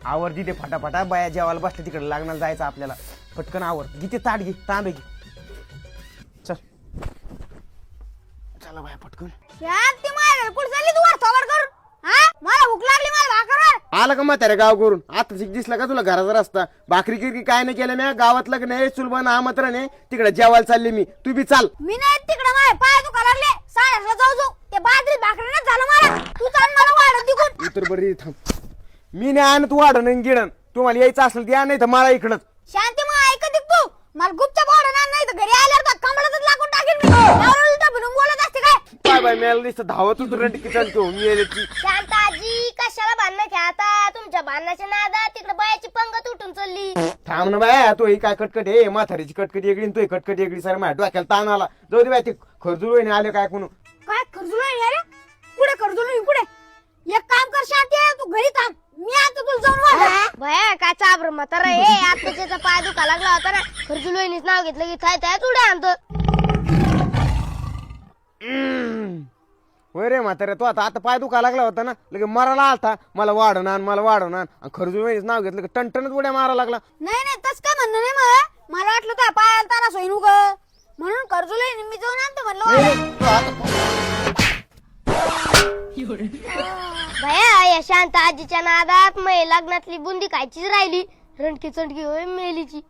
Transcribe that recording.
आवर तिथे फटाफटा बाया जेवायला बसले तिकडे लागणार जायचं आपल्याला पटकन आवर किती ताट घे तांबे घे चल चला बाया पटकन शांती मार कुठे चालली तू वर थोबड करून हा मला भूक लागली मला भाकर आला का म्हातारे गाव करून आता दिसला का तुला घराचा रस्ता भाकरी किरकी काय नाही केलं मी गावात लग्न आहे चुलबन आमंत्रण आहे तिकडे जेवायला चालली मी तू बी चाल मी नाही तिकडे माझे पाय दुखा लागले साड्याला जाऊ जाऊ ते बाजरी भाकरीने झालं मला तू चाल मला वाढत तिकून इतर बरी थांब मी नाही आणत वाढण आणि गिळण तुम्हाला यायचं असेल या नाही तर मला इकडंच शांती मग ऐकत तू मला गुपचाप वाढणार नाही तर घरी आल्यावर तर कमळातच लागून टाकेल मी एवढं उलटं भिडून बोलत असते काय काय बाय मला दिसतं धावतच रंट किचन घेऊन येण्याची शांताजी कशाला भांडणं खेळता तुमच्या भांडणाच्या नादात तिकडे बायाची पंगत उठून चालली थांब ना बाय तो ही काय कटकट आहे म्हातारीची कटकट वेगळी आणि तो कटकट वेगळी सर माझ्या डोक्याला ताण आला जाऊ दे बाय ते खरजूळ आले काय कोण काय कर्जुल रे पुढे कर्जुल पुढे एक काम कर शांती तू घरी थांब मी आता तुला जाऊन वाढ भया काय चाबर म्हातारा हे आता त्याचा पाय दुखा लागला होता ना कर्जुल वहिनीच नाव घेतलं की थाय थाय उड्या आणतो होय रे म्हातारे तो आता पाय दुखा लागला होता ना लगे मराला आलता मला वाढवणार आणि खरजूळ नाव घेतलं की टणटणच उड्या मारा लागला नाही नाही तस काय म्हणणं नाही मला वाटलं तर पाय आलता ना सोयीन उग म्हणून कर्जुल वहिनी मी जाऊन आणतो म्हणलं भया या शांत आजीच्या नादात मै लग्नातली बुंदी खायचीच राहिली रणकी चंडकी होय मेलीची